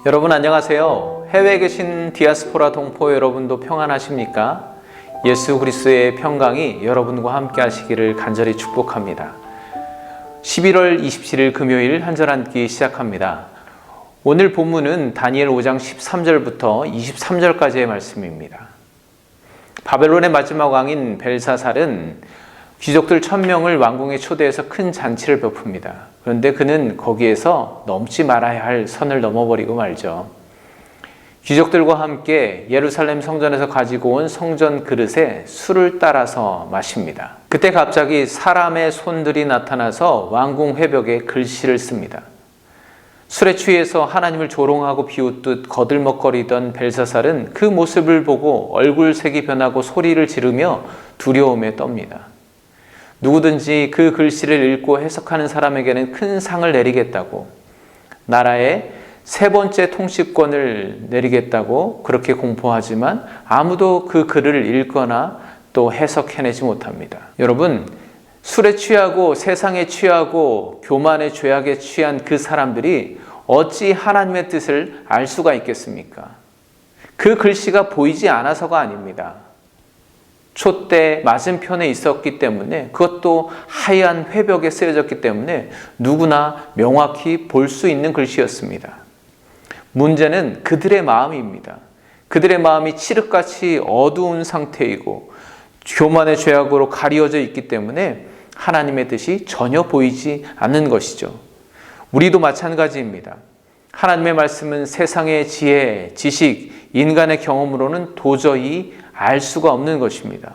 여러분 안녕하세요. 해외에 계신 디아스포라 동포 여러분도 평안하십니까? 예수 그리스도의 평강이 여러분과 함께 하시기를 간절히 축복합니다. 11월 27일 금요일 한절 앉기 시작합니다. 오늘 본문은 다니엘 5장 13절부터 23절까지의 말씀입니다. 바벨론의 마지막 왕인 벨사살은 귀족들 1000명을 왕궁에 초대해서 큰 잔치를 베풉니다. 그런데 그는 거기에서 넘지 말아야 할 선을 넘어버리고 말죠. 귀족들과 함께 예루살렘 성전에서 가지고 온 성전 그릇에 술을 따라서 마십니다. 그때 갑자기 사람의 손들이 나타나서 왕궁 회벽에 글씨를 씁니다. 술에 취해서 하나님을 조롱하고 비웃듯 거들먹거리던 벨사살은 그 모습을 보고 얼굴색이 변하고 소리를 지르며 두려움에 떱니다. 누구든지 그 글씨를 읽고 해석하는 사람에게는 큰 상을 내리겠다고, 나라의 세 번째 통치권을 내리겠다고 그렇게 공포하지만 아무도 그 글을 읽거나 또 해석해내지 못합니다. 여러분, 술에 취하고 세상에 취하고 교만의 죄악에 취한 그 사람들이 어찌 하나님의 뜻을 알 수가 있겠습니까? 그 글씨가 보이지 않아서가 아닙니다. 촛대 맞은편에 있었기 때문에, 그것도 하얀 회벽에 쓰여졌기 때문에 누구나 명확히 볼 수 있는 글씨였습니다. 문제는 그들의 마음입니다. 그들의 마음이 칠흑같이 어두운 상태이고 교만의 죄악으로 가리워져 있기 때문에 하나님의 뜻이 전혀 보이지 않는 것이죠. 우리도 마찬가지입니다. 하나님의 말씀은 세상의 지혜, 지식, 인간의 경험으로는 도저히 알 수가 없는 것입니다.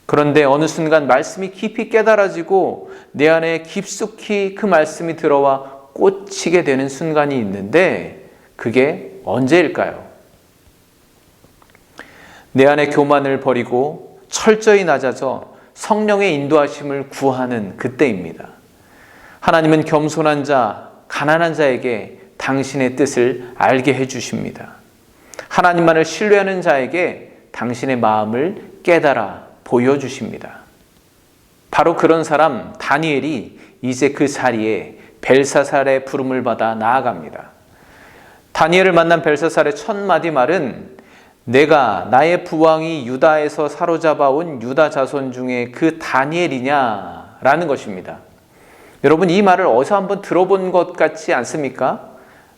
그런데 어느 순간 말씀이 깊이 깨달아지고 내 안에 깊숙이 그 말씀이 들어와 꽂히게 되는 순간이 있는데, 그게 언제일까요? 내 안에 교만을 버리고 철저히 낮아져 성령의 인도하심을 구하는 그때입니다. 하나님은 겸손한 자, 가난한 자에게 당신의 뜻을 알게 해주십니다. 하나님만을 신뢰하는 자에게 당신의 마음을 깨달아 보여주십니다. 바로 그런 사람 다니엘이 이제 그 자리에 벨사살의 부름을 받아 나아갑니다. 다니엘을 만난 벨사살의 첫 마디 말은 내가 나의 부왕이 유다에서 사로잡아온 유다 자손 중에 그 다니엘이냐 라는 것입니다. 여러분, 이 말을 어디서 한번 들어본 것 같지 않습니까?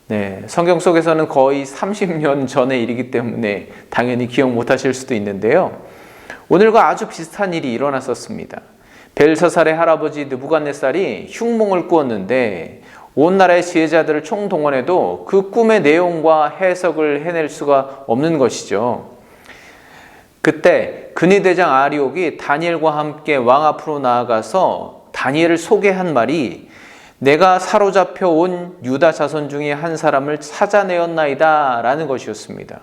네, 성경 속에서는 거의 30년 전의 일이기 때문에 당연히 기억 못하실 수도 있는데요. 오늘과 아주 비슷한 일이 일어났었습니다. 벨사살의 할아버지 느부갓네살이 흉몽을 꾸었는데 온 나라의 지혜자들을 총동원해도 그 꿈의 내용과 해석을 해낼 수가 없는 것이죠. 그때 근위대장 아리옥이 다니엘과 함께 왕 앞으로 나아가서 다니엘을 소개한 말이 내가 사로잡혀 온 유다 자손 중에 한 사람을 찾아내었나이다 라는 것이었습니다.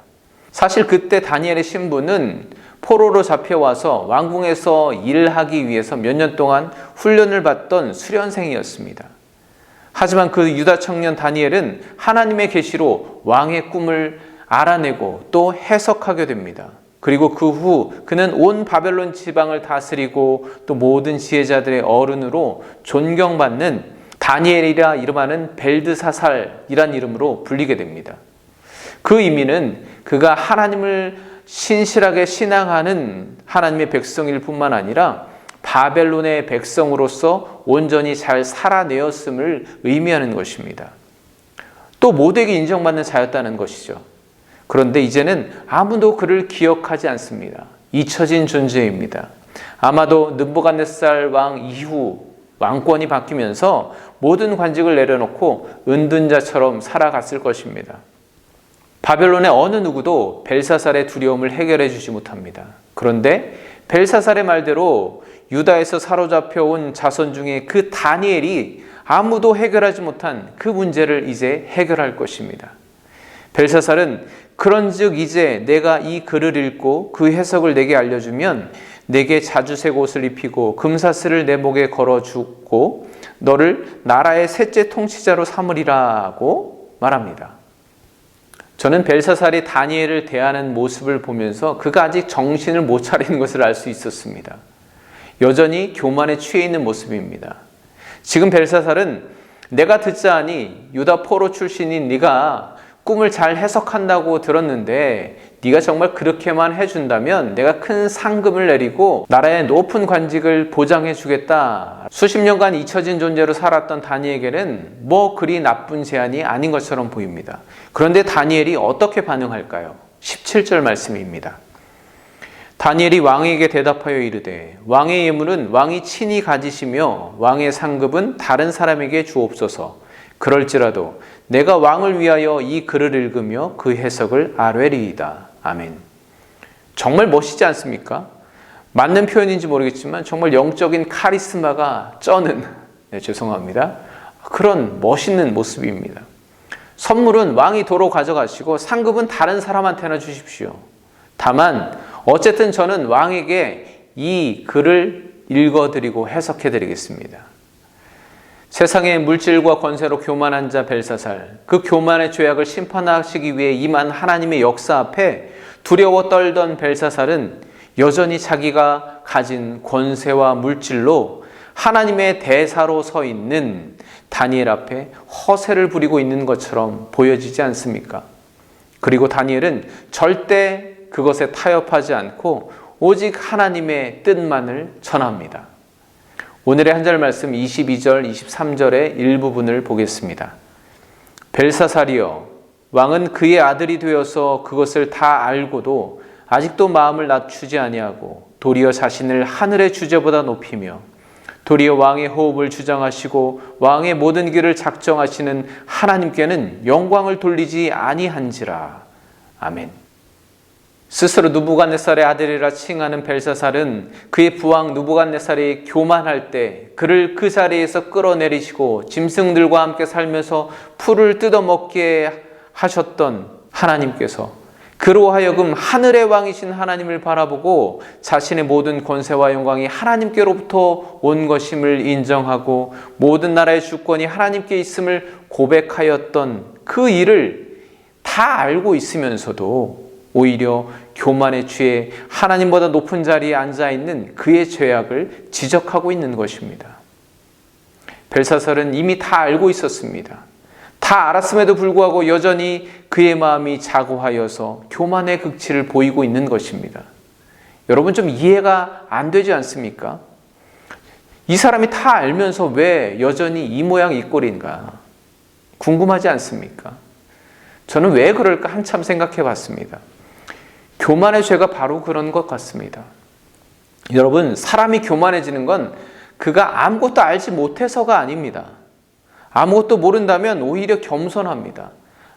사실 그때 다니엘의 신분은 포로로 잡혀와서 왕궁에서 일하기 위해서 몇 년 동안 훈련을 받던 수련생이었습니다. 하지만 그 유다 청년 다니엘은 하나님의 계시로 왕의 꿈을 알아내고 또 해석하게 됩니다. 그리고 그 후 그는 온 바벨론 지방을 다스리고 또 모든 지혜자들의 어른으로 존경받는 다니엘이라 이름하는 벨드사살이란 이름으로 불리게 됩니다. 그 의미는 그가 하나님을 신실하게 신앙하는 하나님의 백성일 뿐만 아니라 바벨론의 백성으로서 온전히 잘 살아내었음을 의미하는 것입니다. 또 모두에게 인정받는 자였다는 것이죠. 그런데 이제는 아무도 그를 기억하지 않습니다. 잊혀진 존재입니다. 아마도 느부갓네살 왕 이후 왕권이 바뀌면서 모든 관직을 내려놓고 은둔자처럼 살아갔을 것입니다. 바벨론의 어느 누구도 벨사살의 두려움을 해결해 주지 못합니다. 그런데 벨사살의 말대로 유다에서 사로잡혀 온 자손 중에 그 다니엘이 아무도 해결하지 못한 그 문제를 이제 해결할 것입니다. 벨사살은 그런즉 이제 내가 이 글을 읽고 그 해석을 내게 알려주면 내게 자주색 옷을 입히고 금사슬을 내 목에 걸어주고 너를 나라의 셋째 통치자로 삼으리라고 말합니다. 저는 벨사살이 다니엘을 대하는 모습을 보면서 그가 아직 정신을 못 차리는 것을 알 수 있었습니다. 여전히 교만에 취해 있는 모습입니다. 지금 벨사살은 내가 듣자하니 유다 포로 출신인 네가 꿈을 잘 해석한다고 들었는데 네가 정말 그렇게만 해준다면 내가 큰 상금을 내리고 나라의 높은 관직을 보장해 주겠다. 수십 년간 잊혀진 존재로 살았던 다니엘에게는 뭐 그리 나쁜 제안이 아닌 것처럼 보입니다. 그런데 다니엘이 어떻게 반응할까요? 17절 말씀입니다. 다니엘이 왕에게 대답하여 이르되 왕의 예물은 왕이 친히 가지시며 왕의 상급은 다른 사람에게 주옵소서. 그럴지라도 내가 왕을 위하여 이 글을 읽으며 그 해석을 아뢰리이다. 아멘. 정말 멋있지 않습니까? 맞는 표현인지 모르겠지만 정말 영적인 카리스마가 쩌는, 죄송합니다. 그런 멋있는 모습입니다. 선물은 왕이 도로 가져가시고 상급은 다른 사람한테나 주십시오. 다만 어쨌든 저는 왕에게 이 글을 읽어드리고 해석해드리겠습니다. 세상의 물질과 권세로 교만한 자 벨사살, 그 교만의 죄악을 심판하시기 위해 임한 하나님의 역사 앞에 두려워 떨던 벨사살은 여전히 자기가 가진 권세와 물질로 하나님의 대사로 서 있는 다니엘 앞에 허세를 부리고 있는 것처럼 보여지지 않습니까? 그리고 다니엘은 절대 그것에 타협하지 않고 오직 하나님의 뜻만을 전합니다. 오늘의 한절 말씀 22절, 23절의 일부분을 보겠습니다. 벨사살이여, 왕은 그의 아들이 되어서 그것을 다 알고도 아직도 마음을 낮추지 아니하고 도리어 자신을 하늘의 주제보다 높이며 도리어 왕의 호흡을 주장하시고 왕의 모든 길을 작정하시는 하나님께는 영광을 돌리지 아니한지라. 아멘. 스스로 느부갓네살의 아들이라 칭하는 벨사살은 그의 부왕 느부갓네살이 교만할 때 그를 그 자리에서 끌어내리시고 짐승들과 함께 살면서 풀을 뜯어먹게 하셨던 하나님께서 그로 하여금 하늘의 왕이신 하나님을 바라보고 자신의 모든 권세와 영광이 하나님께로부터 온 것임을 인정하고 모든 나라의 주권이 하나님께 있음을 고백하였던 그 일을 다 알고 있으면서도 오히려 교만에 취해 하나님보다 높은 자리에 앉아있는 그의 죄악을 지적하고 있는 것입니다. 벨사살은 이미 다 알고 있었습니다. 다 알았음에도 불구하고 여전히 그의 마음이 자고하여서 교만의 극치를 보이고 있는 것입니다. 여러분 좀 이해가 안 되지 않습니까? 이 사람이 다 알면서 왜 여전히 이 모양 이 꼴인가? 궁금하지 않습니까? 저는 왜 그럴까 한참 생각해 봤습니다. 교만의 죄가 바로 그런 것 같습니다. 여러분, 사람이 교만해지는 건 그가 아무것도 알지 못해서가 아닙니다. 아무것도 모른다면 오히려 겸손합니다.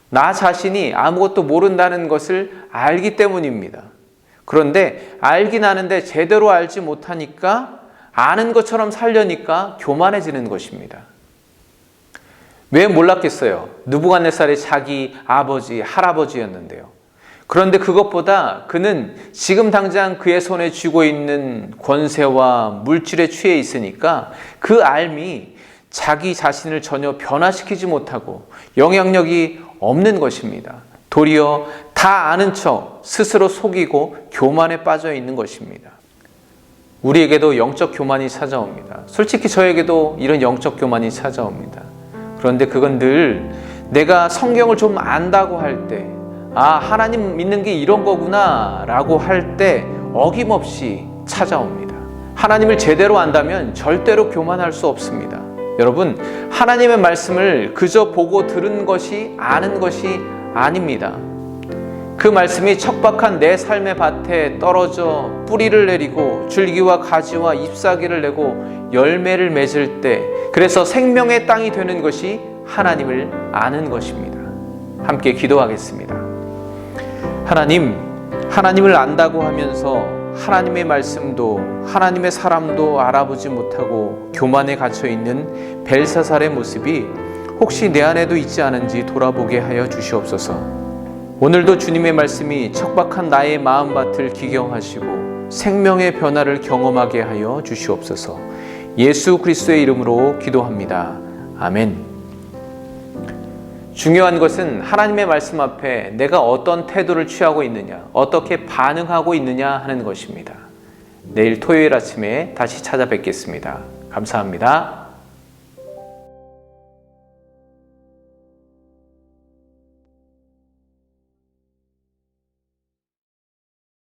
나 자신이 아무것도 모른다는 것을 알기 때문입니다. 그런데 알긴 아는데 제대로 알지 못하니까 아는 것처럼 살려니까 교만해지는 것입니다. 왜 몰랐겠어요? 느부갓네살이 자기 아버지, 할아버지였는데요. 그런데 그것보다 그는 지금 당장 그의 손에 쥐고 있는 권세와 물질에 취해 있으니까 그 알미 자기 자신을 전혀 변화시키지 못하고 영향력이 없는 것입니다. 도리어 다 아는 척 스스로 속이고 교만에 빠져 있는 것입니다. 우리에게도 영적 교만이 찾아옵니다. 솔직히 저에게도 이런 영적 교만이 찾아옵니다. 그런데 그건 늘 내가 성경을 좀 안다고 할 때, 아, 하나님 믿는 게 이런 거구나 라고 할 때 어김없이 찾아옵니다. 하나님을 제대로 안다면 절대로 교만할 수 없습니다. 여러분, 하나님의 말씀을 그저 보고 들은 것이 아는 것이 아닙니다. 그 말씀이 척박한 내 삶의 밭에 떨어져 뿌리를 내리고 줄기와 가지와 잎사귀를 내고 열매를 맺을 때, 그래서 생명의 땅이 되는 것이 하나님을 아는 것입니다. 함께 기도하겠습니다. 하나님, 하나님을 안다고 하면서 하나님의 말씀도 하나님의 사람도 알아보지 못하고 교만에 갇혀있는 벨사살의 모습이 혹시 내 안에도 있지 않은지 돌아보게 하여 주시옵소서. 오늘도 주님의 말씀이 척박한 나의 마음밭을 기경하시고 생명의 변화를 경험하게 하여 주시옵소서. 예수 그리스도의 이름으로 기도합니다. 아멘. 중요한 것은 하나님의 말씀 앞에 내가 어떤 태도를 취하고 있느냐, 어떻게 반응하고 있느냐 하는 것입니다. 내일 토요일 아침에 다시 찾아뵙겠습니다. 감사합니다.